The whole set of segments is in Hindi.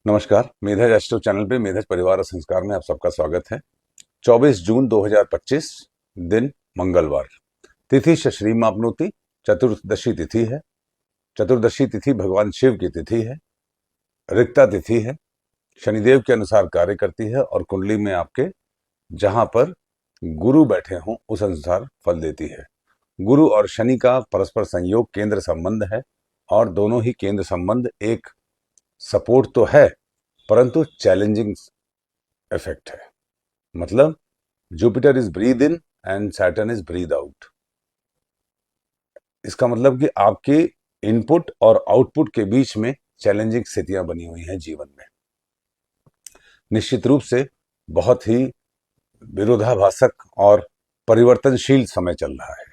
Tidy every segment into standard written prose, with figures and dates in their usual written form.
नमस्कार। मेधज एस्ट्रो चैनल पे मेधज परिवार और संस्कार में आप सबका स्वागत है। 24 जून 2025 दिन मंगलवार, तिथि शश्री मापनोति, चतुर्दशी तिथि है। चतुर्दशी तिथि भगवान शिव की तिथि है, रिक्ता तिथि है, शनिदेव के अनुसार कार्य करती है और कुंडली में आपके जहां पर गुरु बैठे हों उस अनुसार फल देती है। गुरु और शनि का परस्पर संयोग केंद्र संबंध है और दोनों ही केंद्र संबंध एक सपोर्ट तो है परंतु चैलेंजिंग इफेक्ट है। मतलब Jupiter is breathe in and Saturn is breathe out. इसका मतलब कि आपके इनपुट और आउटपुट के बीच में चैलेंजिंग स्थितियां बनी हुई हैं जीवन में। निश्चित रूप से बहुत ही विरोधाभासक और परिवर्तनशील समय चल रहा है।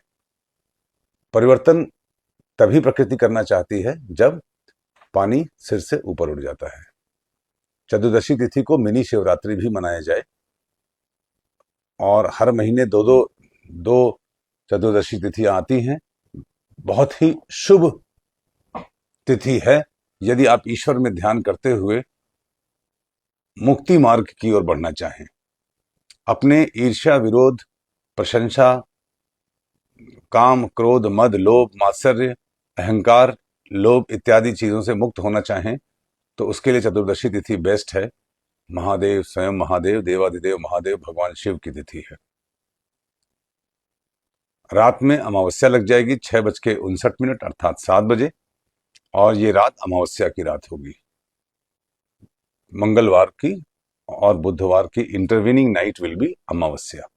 परिवर्तन तभी प्रकृति करना चाहती है जब पानी सिर से ऊपर उठ जाता है। चतुर्दशी तिथि को मिनी शिवरात्रि भी मनाया जाए और हर महीने दो चतुर्दशी तिथियां आती हैं। बहुत ही शुभ तिथि है यदि आप ईश्वर में ध्यान करते हुए मुक्ति मार्ग की ओर बढ़ना चाहें। अपने ईर्ष्या, विरोध, प्रशंसा, काम, क्रोध, मद, लोभ, मात्सर्य, अहंकार, लोभ इत्यादि चीजों से मुक्त होना चाहें तो उसके लिए चतुर्दशी तिथि बेस्ट है। महादेव, स्वयं महादेव, देवाधिदेव महादेव भगवान शिव की तिथि है। रात में अमावस्या लग जाएगी 6:59 अर्थात 7 बजे, और ये रात अमावस्या की रात होगी। मंगलवार की और बुधवार की इंटरवीनिंग नाइट विल बी अमावस्या।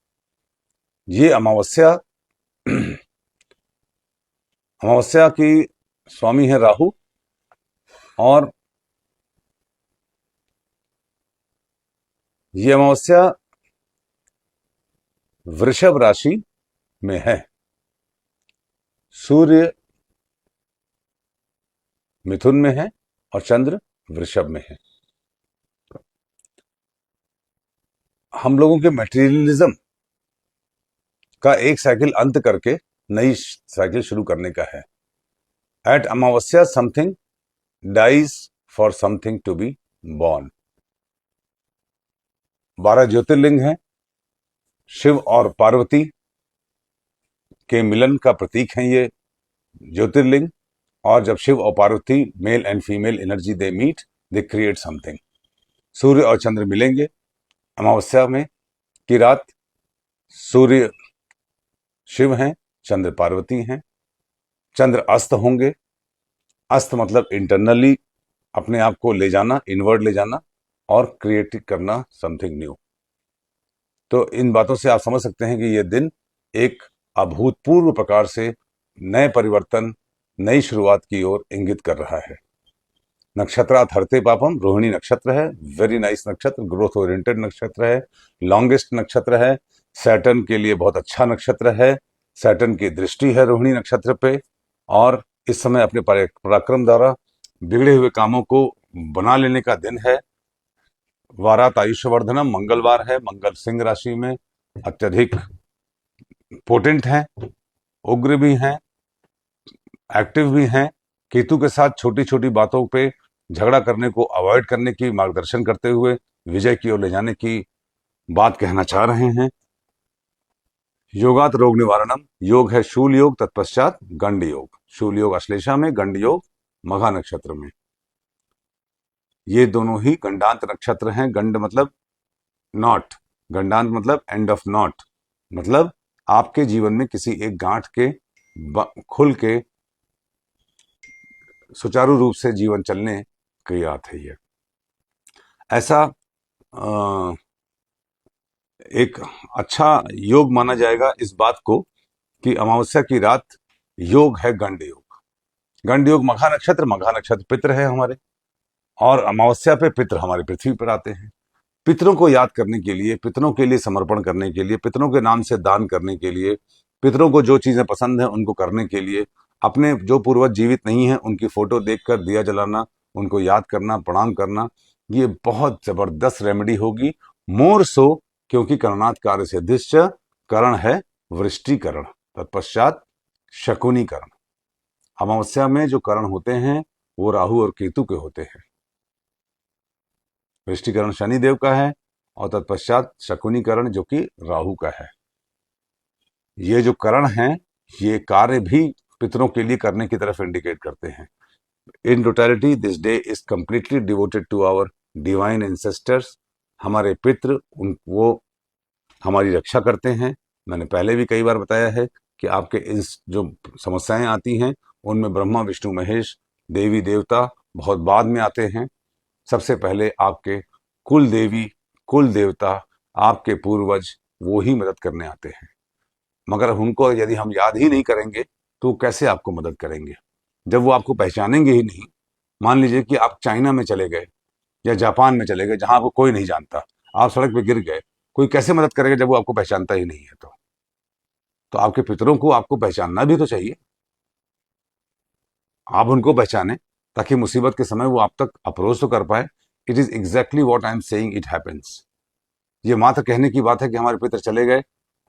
ये अमावस्या की स्वामी है राहु, और ये अमावस्या वृषभ राशि में है। सूर्य मिथुन में है और चंद्र वृषभ में है। हम लोगों के मटेरियलिज्म का एक साइकिल अंत करके नई साइकिल शुरू करने का है। At Amavasya something dies for something to be born. 12 ज्योतिर्लिंग हैं, शिव और पार्वती के मिलन का प्रतीक है ये ज्योतिर्लिंग। और जब शिव और Parvati, male and female energy they meet, they create something. सूर्य और चंद्र मिलेंगे अमावस्या में की रात। सूर्य शिव हैं, चंद्र पार्वती हैं। चंद्र अस्त होंगे। अस्त मतलब इंटरनली अपने आप को ले जाना, इनवर्ड ले जाना और क्रिएट करना समथिंग न्यू। तो इन बातों से आप समझ सकते हैं कि यह दिन एक अभूतपूर्व प्रकार से नए परिवर्तन, नई शुरुआत की ओर इंगित कर रहा है। नक्षत्रात हरते पापम, रोहिणी नक्षत्र है, वेरी नाइस नक्षत्र, ग्रोथ ओरिएंटेड नक्षत्र है, लॉन्गेस्ट नक्षत्र है, सैटर्न के लिए बहुत अच्छा नक्षत्र है। सैटर्न की दृष्टि है रोहिणी नक्षत्र पे, और इस समय अपने पराक्रम द्वारा बिगड़े हुए कामों को बना लेने का दिन है। वारात आयुष्यवर्धनम, मंगलवार है, मंगल सिंह राशि में अत्यधिक पोटेंट हैं, उग्र भी हैं, एक्टिव भी हैं। केतु के साथ छोटी छोटी बातों पे झगड़ा करने को अवॉइड करने की मार्गदर्शन करते हुए विजय की ओर ले जाने की बात कहना चाह रहे हैं। योगात रोग निवारणम, योग है शूल योग, तत्पश्चात गंड योग। शूल योग अश्लेषा में, गंड योग मघा नक्षत्र में। ये दोनों ही गंडांत नक्षत्र हैं। गंड मतलब नॉट, गंडांत मतलब एंड ऑफ नॉट, मतलब आपके जीवन में किसी एक गांठ के खुल के सुचारू रूप से जीवन चलने की बात है। ये ऐसा एक अच्छा योग माना जाएगा इस बात को कि अमावस्या की रात योग है गंड योग। गंड योग मघा नक्षत्र पितृ है हमारे, और अमावस्या पे पितृ हमारी पृथ्वी पर आते हैं। पितरों को याद करने के लिए, पितरों के लिए समर्पण करने के लिए, पितरों के नाम से दान करने के लिए, पितरों को जो चीजें पसंद है उनको करने के लिए, अपने जो पूर्वज जीवित नहीं है उनकी फोटो देखकर दिया जलाना, उनको याद करना, प्रणाम करना, ये बहुत जबरदस्त रेमेडी होगी। मोर सो क्योंकि करणात् कार्य सिद्धिश्च, करण है वृष्टिकरण, तत्पश्चात शकुनीकरण। अमावस्या में जो करण होते हैं वो राहु और केतु के होते हैं। वृष्टिकरण शनिदेव का है और तत्पश्चात शकुनीकरण जो कि राहु का है। ये जो करण हैं ये कार्य भी पितरों के लिए करने की तरफ इंडिकेट करते हैं। In totality this day is completely devoted to our divine ancestors. हमारे पितृ वो हमारी रक्षा करते हैं। मैंने पहले भी कई बार बताया है कि आपके इस जो समस्याएं आती हैं उनमें ब्रह्मा विष्णु महेश देवी देवता बहुत बाद में आते हैं। सबसे पहले आपके कुल देवी कुल देवता आपके पूर्वज वो ही मदद करने आते हैं। मगर उनको यदि हम याद ही नहीं करेंगे तो कैसे आपको मदद करेंगे जब वो आपको पहचानेंगे ही नहीं। मान लीजिए कि आप चाइना में चले गए या जापान में चले गए जहां आपको कोई नहीं जानता, आप सड़क पे गिर गए, कोई कैसे मदद करेगा जब वो आपको पहचानता ही नहीं है। तो आपके पितरों को आपको पहचानना भी तो चाहिए। आप उनको पहचाने ताकि मुसीबत के समय वो आप तक अप्रोच तो कर पाए। It is exactly what I am saying, it happens. ये मात्र कहने की बात है कि हमारे पितर चले गए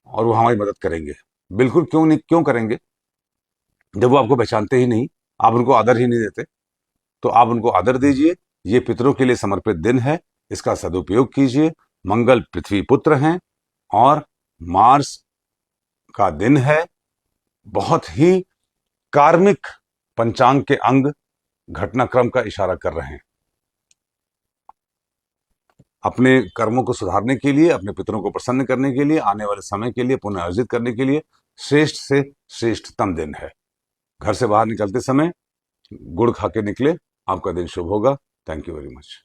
और वो हमारी मदद करेंगे। बिल्कुल क्यों नहीं, क्यों करेंगे जब वो आपको पहचानते ही नहीं, आप उनको आदर ही नहीं देते। तो आप उनको आदर दीजिए। ये पितरों के लिए समर्पित दिन है, इसका सदुपयोग कीजिए। मंगल पृथ्वी पुत्र हैं और मार्स का दिन है। बहुत ही कार्मिक पंचांग के अंग घटनाक्रम का इशारा कर रहे हैं। अपने कर्मों को सुधारने के लिए, अपने पितरों को प्रसन्न करने के लिए, आने वाले समय के लिए पुनः अर्जित करने के लिए श्रेष्ठ से श्रेष्ठतम दिन है। घर से बाहर निकलते समय गुड़ खा के निकले, आपका दिन शुभ होगा। Thank you very much.